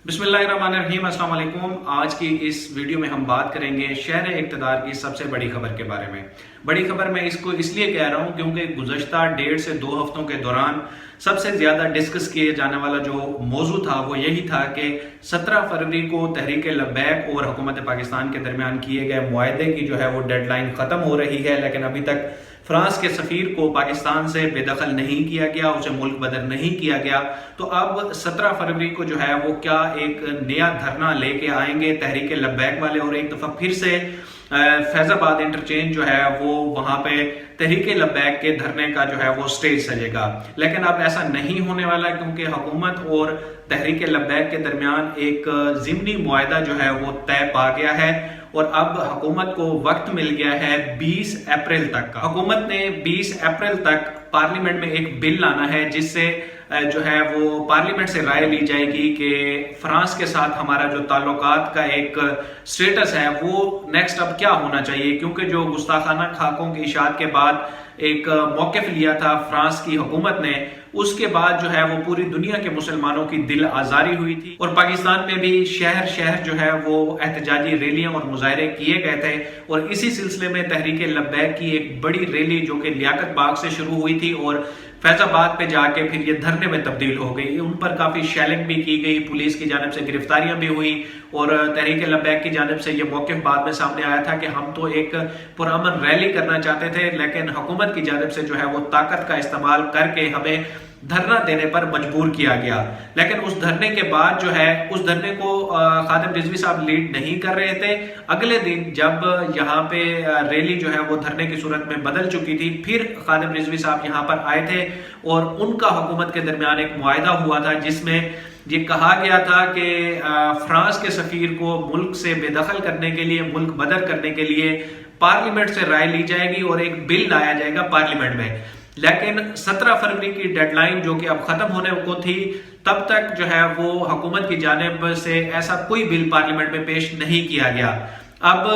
बिस्मिल्लाहिर्रहमानिर्रहीम, अस्सलाम वालेकुम। आज की इस वीडियो में हम बात करेंगे शहर इक़्तिदार की सबसे बड़ी खबर के बारे में। बड़ी खबर मैं इसको इसलिए कह रहा हूँ क्योंकि गुज़श्ता 1.5 से 2 हफ्तों के दौरान सबसे ज़्यादा डिस्कस किए जाने वाला जो मौजू था वो यही था कि 17 फरवरी को तहरीक लब्बैक और हुकूमत पाकिस्तान के दरमियान किए गए मुआहदे की जो है वो डेडलाइन ख़त्म हो रही है, लेकिन अभी तक फ्रांस के सफीर को पाकिस्तान से बेदखल नहीं किया गया, उसे मुल्क बदर नहीं किया गया। तो अब 17 फरवरी को जो है वो क्या एक नया धरना लेके आएंगे तहरीक लब्बैक वाले, और एक दफ़ा फिर से फैजाबाद इंटरचेंज जो है वो वहां पे तहरीक लब्बैक के धरने का जो है वो स्टेज सजेगा। लेकिन अब ऐसा नहीं होने वाला क्योंकि हुकूमत और तहरीक लब्बैक के दरमियान एक ज़िमनी मुआहदा जो है वो तय पा गया है और अब हुकूमत को वक्त मिल गया है 20 अप्रैल तक का। हुकूमत ने 20 अप्रैल तक पार्लियामेंट में एक बिल लाना है जिससे जो है वो पार्लियामेंट से राय ली जाएगी कि फ्रांस के साथ हमारा जो ताल्लुकात का एक स्टेटस है वो नेक्स्ट अब क्या होना चाहिए, क्योंकि जो गुस्ताखाना खाकों की इशाअत के बाद एक मौक़िफ़ लिया था फ्रांस की हुकूमत ने, उसके बाद जो है वो पूरी दुनिया के मुसलमानों की दिल आज़ारी हुई थी और पाकिस्तान में भी शहर शहर जो है वो एहतजाजी रैलियां और मुजाहरे किए गए थे। और इसी सिलसिले में तहरीक लब्बैक की एक बड़ी रैली जो कि लियाकत बाग से शुरू हुई थी और फैजाबाद पे जाके फिर ये धरने में तब्दील हो गई। उन पर काफी शेलिंग भी की गई, पुलिस की जानिब से गिरफ्तारियां भी हुई और तहरीक लब्बैक की जानिब से ये मौक़िफ़ बाद में सामने आया था कि हम तो एक पुरअमन रैली करना चाहते थे, लेकिन हुकूमत की जानिब से जो है वो ताकत का इस्तेमाल करके हमें धरना देने पर मजबूर किया गया। लेकिन उस धरने के बाद जो है उस धरने को खादिम रिजवी साहब लीड नहीं कर रहे थे। अगले दिन जब यहाँ पे रैली जो है वो धरने की सूरत में बदल चुकी थी, फिर खादिम रिजवी साहब यहाँ पर आए थे और उनका हुकूमत के दरमियान एक मुआहदा हुआ था जिसमें ये कहा गया था कि फ्रांस के सफीर को मुल्क से बेदखल करने के लिए, मुल्क बदर करने के लिए पार्लियामेंट से राय ली जाएगी और एक बिल लाया जाएगा पार्लियामेंट में। लेकिन 17 फरवरी की डेडलाइन जो कि अब खत्म होने को थी, तब तक जो है वो हुकूमत की जानिब से ऐसा कोई बिल पार्लियामेंट में पेश नहीं किया गया। अब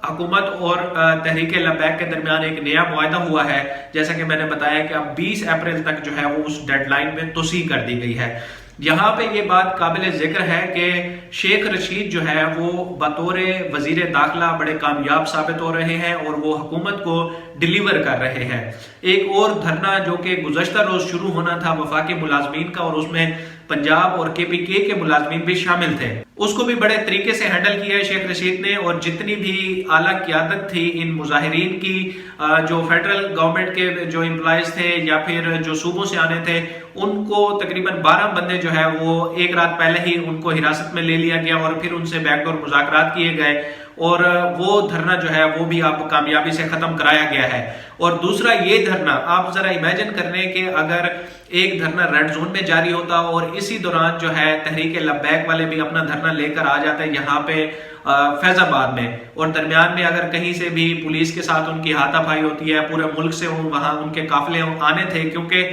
हुकूमत और तहरीक लब्बैक के दरमियान एक नया मुआहदा हुआ है, जैसा कि मैंने बताया कि अब 20 अप्रैल तक जो है वो उस डेडलाइन में तोसी कर दी गई है। यहाँ पे ये बात काबिल जिक्र है कि शेख रशीद जो है वो बतौर वजीर दाखिला बड़े कामयाब साबित हो रहे हैं और वो हुकूमत को डिलीवर कर रहे हैं। एक और धरना जो कि गुज़श्ता रोज शुरू होना था वफाकी मुलाजमीन का, और उसमें पंजाब और KPK के मुलाजमीन भी शामिल थे, उसको भी बड़े तरीके से हैंडल किया है शेख रशीद ने। और जितनी भी आला क़यादत थी इन मुजाहिरीन की, जो फेडरल गवर्नमेंट के जो एम्प्लॉयज थे या फिर जो सूबों से आने थे, उनको तकरीबन 12 बंदे जो है वो एक रात पहले ही उनको हिरासत में ले लिया गया और फिर उनसे बैकडोर मुज़ाकरात किए गए और वो धरना जो है वो भी आप कामयाबी से खत्म कराया गया है। और दूसरा ये धरना आप जरा इमेजिन कर लें कि अगर एक धरना रेड जोन में जारी होता और इसी दौरान जो है तहरीक लब्बैक वाले भी अपना धरना लेकर आ जाते यहाँ पे फैजाबाद में, और दरमियान में अगर कहीं से भी पुलिस के साथ उनकी हाथापाई होती है, पूरे मुल्क से वहां उनके काफिले आने थे, क्योंकि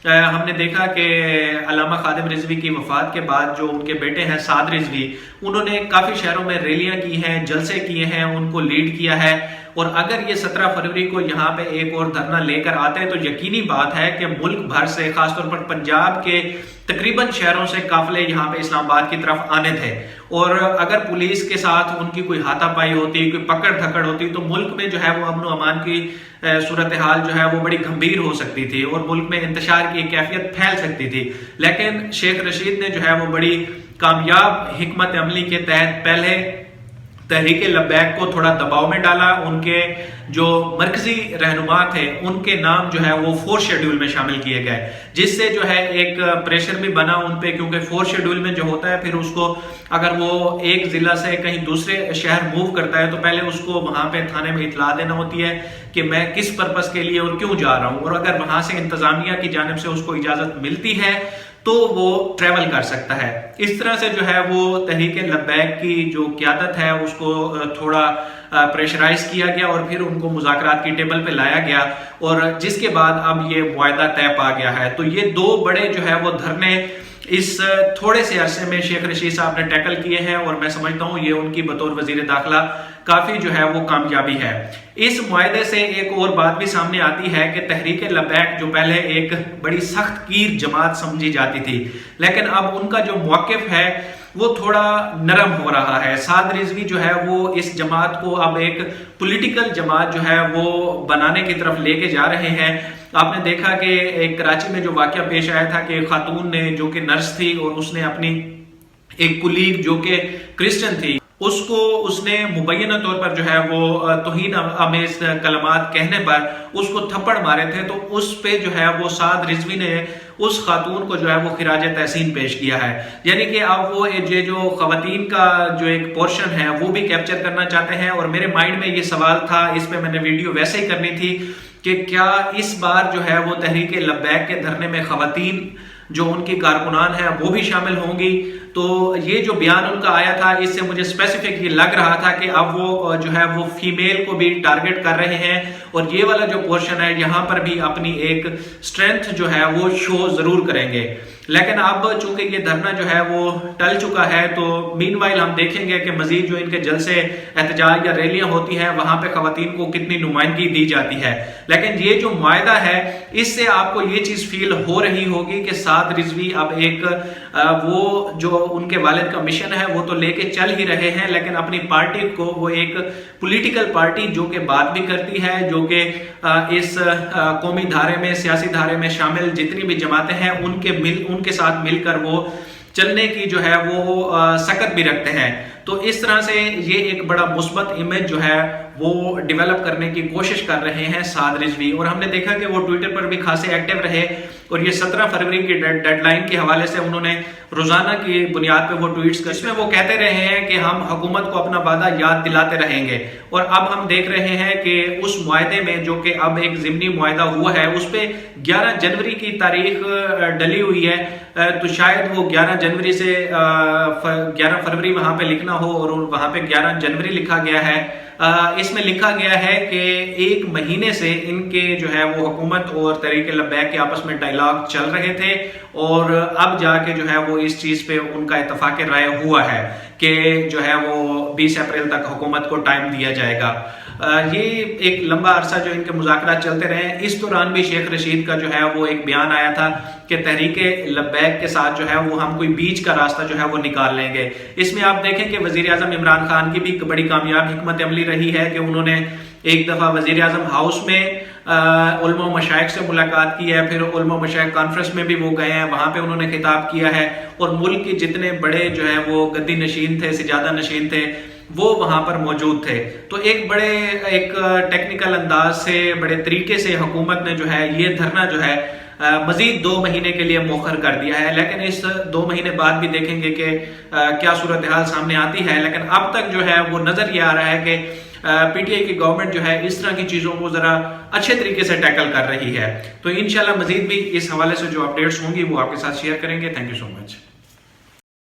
हमने देखा कि अल्लामा खादिम रिजवी की वफात के बाद जो उनके बेटे हैं साद रिजवी, उन्होंने काफी शहरों में रैलियां की हैं, जलसे किए हैं, उनको लीड किया है। और अगर ये 17 फरवरी को यहाँ पे एक और धरना लेकर आते हैं तो यकीनी बात है कि मुल्क भर से, खासतौर पर पंजाब के तकरीबन शहरों से काफिले यहाँ पे इस्लामाबाद की तरफ आने थे। और अगर पुलिस के साथ उनकी कोई हाथापाई होती, कोई पकड़ धकड़ होती, तो मुल्क में जो है वो अमन अमान की सूरत हाल जो है वो बड़ी गंभीर हो सकती थी और मुल्क में इंतशार की कैफियत फैल सकती थी। लेकिन शेख रशीद ने जो है वो बड़ी कामयाब हिकमत अमली के तहत पहले तहरीक लब्बैक को थोड़ा दबाव में डाला, उनके जो मरकजी रहनुमा थे उनके नाम जो है वो 4th शेड्यूल में शामिल किए गए, जिससे जो है एक प्रेशर भी बना उन पे, क्योंकि 4th शेड्यूल में जो होता है फिर उसको अगर वो एक जिला से कहीं दूसरे शहर मूव करता है तो पहले उसको वहां पे थाने में इतला देना होती है कि मैं किस पर्पस के लिए और क्यों जा रहा हूं, और अगर वहां से इंतजामिया की जानिब से उसको इजाजत मिलती है तो वो ट्रेवल कर सकता है। इस तरह से जो है वो तहरीक लब्बैक की जो क़यादत है उसको थोड़ा प्रेशराइज किया गया और फिर उनको मुज़ाकरात की टेबल पे लाया गया, और जिसके बाद अब ये मुआहदा तय पा गया है। तो ये दो बड़े जो है वो धरने इस थोड़े से अरसे में शेख रशीद साहब ने टैकल किए हैं और मैं समझता हूँ ये उनकी बतौर वजीर दाखिला काफी जो है वो कामयाबी है। इस मुआहदे से एक और बात भी सामने आती है कि तहरीक लब्बैक जो पहले एक बड़ी सख्त कीर जमात समझी जाती थी, लेकिन अब उनका जो मौक़िफ़ है وہ تھوڑا نرم ہو رہا ہے. سعد رضوی جو ہے وہ اس جماعت کو اب ایک پولیٹیکل جماعت جو ہے وہ بنانے کی طرف لے کے جا رہے ہیں. آپ نے دیکھا کہ ایک کراچی میں جو واقعہ پیش آیا تھا کہ خاتون نے جو کہ نرس تھی اور اس نے اپنی ایک کولیگ جو کہ کرسچن تھی اس نے مبینہ طور پر جو ہے وہ توہین آمیز کلمات کہنے پر اس کو تھپڑ مارے تھے. تو اس پہ جو ہے وہ سعد رضوی نے اس خاتون کو جو ہے وہ خراج تحسین پیش کیا ہے. یعنی کہ اب وہ جو خواتین کا جو ایک پورشن ہے وہ بھی کیپچر کرنا چاہتے ہیں. اور میرے مائنڈ میں یہ سوال تھا, اس پہ میں نے ویڈیو ویسے ہی کرنی تھی کہ کیا اس بار جو ہے وہ تحریک لبیک کے دھرنے میں خواتین جو ان کی کارکنان ہیں وہ بھی شامل ہوں گی. تو یہ جو بیان ان کا آیا تھا اس سے مجھے اسپیسیفک یہ لگ رہا تھا کہ اب وہ جو ہے وہ فیمیل کو بھی ٹارگٹ کر رہے ہیں اور یہ والا جو پورشن ہے یہاں پر بھی اپنی ایک سٹرینتھ جو ہے وہ شو ضرور کریں گے. لیکن اب چونکہ یہ دھرنا جو ہے وہ ٹل چکا ہے تو مین وائل ہم دیکھیں گے کہ مزید جو ان کے جلسے احتجاج یا ریلیاں ہوتی ہیں وہاں پہ خواتین کو کتنی نمائندگی دی جاتی ہے. لیکن یہ جو معاہدہ ہے اس سے آپ کو یہ چیز فیل ہو رہی ہوگی کہ سعد رضوی اب ایک وہ جو ان کے والد کا مشن ہے وہ تو لے کے چل ہی رہے ہیں, لیکن اپنی پارٹی کو وہ ایک پولیٹیکل پارٹی جو کہ بات بھی کرتی ہے, جو کہ اس قومی دھارے میں سیاسی دھارے میں شامل جتنی بھی جماعتیں ہیں ان کے ساتھ مل کر وہ چلنے کی جو ہے وہ سکت بھی رکھتے ہیں. تو اس طرح سے یہ ایک بڑا مثبت امیج جو ہے وہ ڈیولپ کرنے کی کوشش کر رہے ہیں سعد رضوی. اور ہم نے دیکھا کہ وہ ٹویٹر پر بھی خاصے ایکٹیو رہے اور یہ 17 فروری کی ڈیڈ لائن کے حوالے سے انہوں نے روزانہ کی بنیاد پہ وہ ٹویٹس کر, اس میں وہ کہتے رہے ہیں کہ ہم حکومت کو اپنا وعدہ یاد دلاتے رہیں گے. اور اب ہم دیکھ رہے ہیں کہ اس معاہدے میں جو کہ اب ایک ضمنی معاہدہ ہوا ہے اس پہ 11 جنوری کی تاریخ ڈلی ہوئی ہے. تو شاید وہ 11 جنوری سے 11 فروری وہاں پہ لکھنا ہو اور وہاں پہ 11 جنوری لکھا گیا ہے. اس میں لکھا گیا ہے کہ ایک مہینے سے ان کے جو ہے وہ حکومت اور تحریک لبیک کے آپس میں ڈائیلاگ چل رہے تھے اور اب جا کے جو ہے وہ اس چیز پہ ان کا اتفاق رائے ہوا ہے کہ جو ہے وہ 20 اپریل تک حکومت کو ٹائم دیا جائے گا. یہ ایک لمبا عرصہ جو ان کے مذاکرات چلتے رہے. اس دوران بھی شیخ رشید کا جو ہے وہ ایک بیان آیا تھا کہ تحریک لبیک کے ساتھ جو ہے وہ ہم کوئی بیچ کا راستہ جو ہے وہ نکال لیں گے. اس میں آپ دیکھیں کہ وزیر اعظم عمران خان کی بھی بڑی کامیاب حکمت عملی رہی ہے کہ انہوں نے ایک دفعہ وزیر اعظم ہاؤس میں علماء و مشائخ سے ملاقات کی ہے, پھر علماء و مشائخ کانفرنس میں بھی وہ گئے ہیں, وہاں پہ انہوں نے خطاب کیا ہے اور ملک کے جتنے بڑے جو ہے وہ گدی نشین تھے, سجادہ نشین تھے, وہ وہاں پر موجود تھے. تو ایک ٹیکنیکل انداز سے بڑے طریقے سے حکومت نے جو ہے یہ دھرنا جو ہے مزید 2 مہینے کے لیے مؤخر کر دیا ہے. لیکن اس 2 مہینے بعد بھی دیکھیں گے کہ کیا صورتحال سامنے آتی ہے. لیکن اب تک جو ہے وہ نظر یہ آ رہا ہے کہ پی ٹی آئی کی گورنمنٹ جو ہے اس طرح کی چیزوں کو ذرا اچھے طریقے سے ٹیکل کر رہی ہے. تو انشاءاللہ مزید بھی اس حوالے سے جو اپڈیٹس ہوں گی وہ آپ کے ساتھ شیئر کریں گے. Thank you so much.